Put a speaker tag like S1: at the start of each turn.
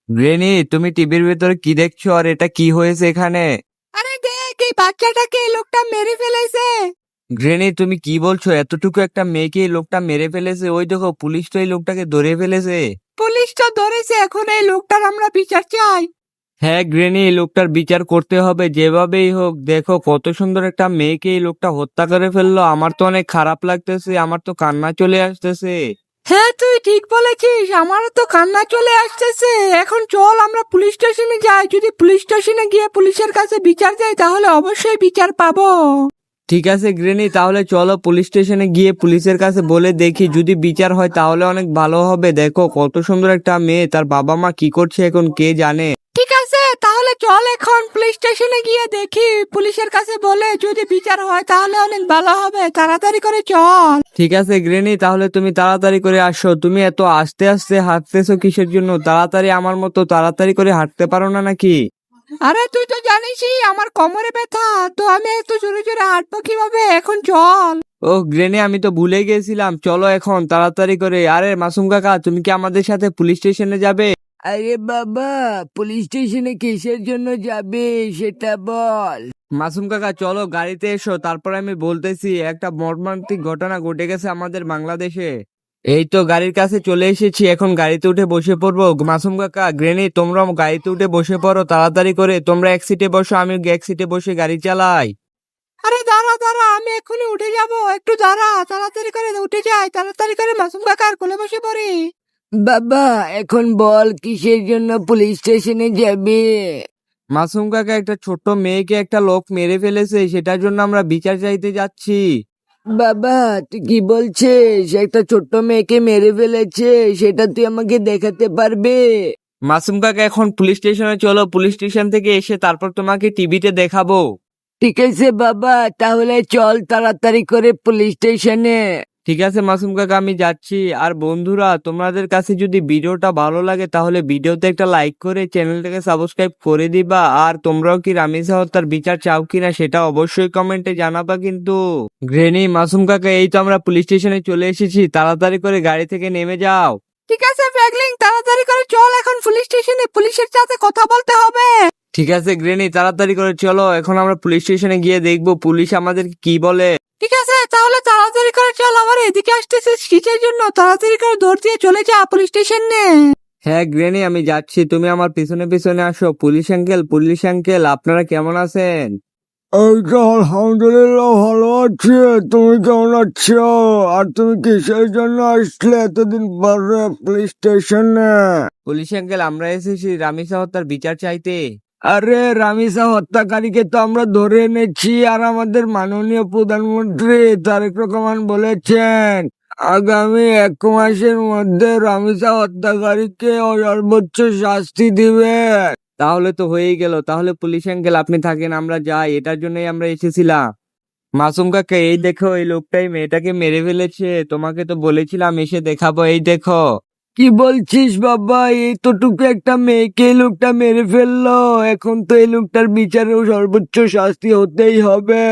S1: গ্রেনি, তুমি টিভির ভেতরে কি দেখছো? আর এটা কি হয়েছে এখানে?
S2: আরে দেখ, এই বাচ্চাটাকে এই লোকটা মেরে ফেলেছে।
S1: গ্রেনি, তুমি কি বলছো? এতটুকু একটা মেয়েকে এই লোকটা মেরে ফেলেছে? ওই দেখো, পুলিশ তো এই লোকটাকে ধরে ফেলেছে।
S2: পুলিশ তো ধরেছে, এখন এই লোকটার আমরা বিচার চাই।
S1: হ্যাঁ গ্রেনি, এই লোকটার বিচার করতে হবে যেভাবেই হোক। দেখো কত সুন্দর একটা মেয়েকে এই লোকটা হত্যা করে ফেললো। আমার তো অনেক খারাপ লাগতেছে, আমার তো কান্না চলে আসতেছে।
S2: হ্যাঁ, তুই ঠিক বলেছিস, আমারও তো কান্না চলে আসতেছে। এখন চল আমরা পুলিশ স্টেশনে যাই। যদি পুলিশ স্টেশনে গিয়ে পুলিশের কাছে বিচার চাই তাহলে অবশ্যই বিচার পাবো।
S1: ঠিক আছে গ্রেনি, তাহলে চলো পুলিশ স্টেশনে গিয়ে পুলিশের কাছে বলে দেখি, যদি বিচার হয় তাহলে অনেক ভালো হবে। দেখো কত সুন্দর একটা মেয়ে, তার বাবা মা কি করছে এখন কে জানে।
S2: ঠিক আছে, তাহলে চল এখন পুলিশ স্টেশনে গিয়ে দেখি, পুলিশের কাছে বলে যদি বিচার হয় তাহলে অনেক ভালো হবে। তাড়াতাড়ি করে চল।
S1: ঠিক আছে গ্রেনি, তাহলে তুমি তাড়াতাড়ি করে আসো। তুমি এত আস্তে আস্তে হাঁটতেছো কিসের জন্য? তাড়াতাড়ি আমার মতো তাড়াতাড়ি করে হাঁটতে পারো না নাকি?
S2: আরে তুই তো জানিসই আমার কোমরে ব্যথা, তো আমি একটু জোরে জোরে হাঁটবো কিভাবে? এখন চল।
S1: ও গ্রেনি, আমি তো ভুলে গেছিলাম। চলো এখন তাড়াতাড়ি করে। আরে মাসুম কাকা, তুমি কি আমাদের সাথে পুলিশ স্টেশনে যাবে?
S2: আরে বাবা, পুলিশ স্টেশনে কিসের জন্য যাবে সেটা বল।
S1: মাসুম কাকা চলো গাড়িতে এসো, তারপর আমি বলতেছি। একটা মর্মান্তিক ঘটনা ঘটে গেছে আমাদের বাংলাদেশে। এই তো গাড়ির কাছে চলে এসেছি, এখন গাড়িতে উঠে বসে পড়বো। মাসুম কাকা, গ্রেনি, তোমরা গাড়িতে উঠে বসে পড়ো তাড়াতাড়ি করে। তোমরা এক সিটে বসো, আমি এক সিটে বসে গাড়ি চালাই।
S2: আরে দাঁড়া দাঁড়া, আমি এক্ষুনি উঠে যাব, একটু দাঁড়া। তাড়াতাড়ি করে উঠে যাই, তাড়াতাড়ি করে মাসুম কাকার কোলে বসে পড়ি। বাবা, এখন বল কিসের জন্য পুলিশ স্টেশনে যাবে?
S1: মাসুম কাকা, একটা ছোট্ট মেয়েকে একটা লোক মেরে ফেলেছে, সেটার জন্য আমরা বিচার চাইতে যাচ্ছি।
S2: বাবা, তুই কি বলছিস? একটা ছোট্ট মেয়েকে মেরে ফেলেছে, সেটা তুই আমাকে দেখাতে পারবে?
S1: মাসুম কাকা, এখন পুলিশ স্টেশনে চলো। পুলিশ স্টেশন থেকে এসে তারপর তোমাকে টিভিতে দেখাবো।
S2: ঠিক আছে বাবা, তাহলে চল তাড়াতাড়ি করে পুলিশ স্টেশনে।
S1: ঠিক আছে মাসুম কাকা, আমি যাচ্ছি। আর বন্ধুরা, তোমাদের কাছে যদি ভিডিওটা ভালো লাগে তাহলে ভিডিওতে একটা লাইক করে চ্যানেলটাকে সাবস্ক্রাইব করে দিবা। আর তোমরাও কি রামিসা হত্যার বিচার চাও কিনা সেটা অবশ্যই কমেন্টে জানাবা কিন্তু। গ্রেনি, মাসুম কাকা, এই তো আমরা পুলিশ স্টেশনে চলে এসেছি। তাড়াতাড়ি করে গাড়ি থেকে নেমে যাও।
S2: ঠিক আছে ফ্র্যাঙ্কলিন, তাড়াতাড়ি করে চল এখন পুলিশ স্টেশনে, পুলিশের সাথে কথা বলতে হবে।
S1: ঠিক আছে গ্রেনি, তাড়াতাড়ি করে চলো। এখন আমরা পুলিশ স্টেশনে গিয়ে দেখবো পুলিশ আমাদের কি বলে।
S2: ঠিক আছে, তাহলে তাড়াতাড়ি করে চল। আবার এদিকে আসতেছিস কিসের জন্য? তাড়াতাড়ি করে দৌড় দিয়ে চলে যা পুলিশ স্টেশনে।
S1: হ্যাঁ গ্রেনি, আমি যাচ্ছি, তুমি আমার পিছনে পিছনে আসো। পুলিশ আঙ্কেল, পুলিশ আঙ্কেল, আপনারা কেমন আছেন?
S3: এই তো আলহামদুলিল্লাহ ভালো আছি। তুমি কেমন আছো? আর তুমি কিসের জন্য আসলে এতদিন পরে পুলিশ স্টেশনে?
S1: পুলিশ আঙ্কেল, আমরা এসেছি রামিসা হত্যার বিচার চাইতে।
S3: আরে রামিসা হত্যাকারীকে তো আমরা ধরে এনেছি, আর আমাদের মাননীয় প্রধানমন্ত্রী তারেক রহমান বলেছেন আগামী 1 মাসের মধ্যে রামিসা হত্যাকারীকে সর্বোচ্চ শাস্তি দিবে।
S1: তাহলে তো হয়েই গেল। তাহলে পুলিশ আঙ্কেল আপনি থাকেন, আমরা যাই। এটার জন্যই আমরা এসেছিলাম। মাসুম কাকা, এই দেখো, এই লোকটাই মেয়েটাকে মেরে ফেলেছে। তোমাকে তো বলেছিলাম এসে দেখাবো। এই দেখো।
S3: কি বলছিস বাবা? এতটুকু একটা মেয়েকে এই লোকটা মেরে ফেললো। এখন তো এই লোকটার বিচারেও সর্বোচ্চ শাস্তি হতেই হবে।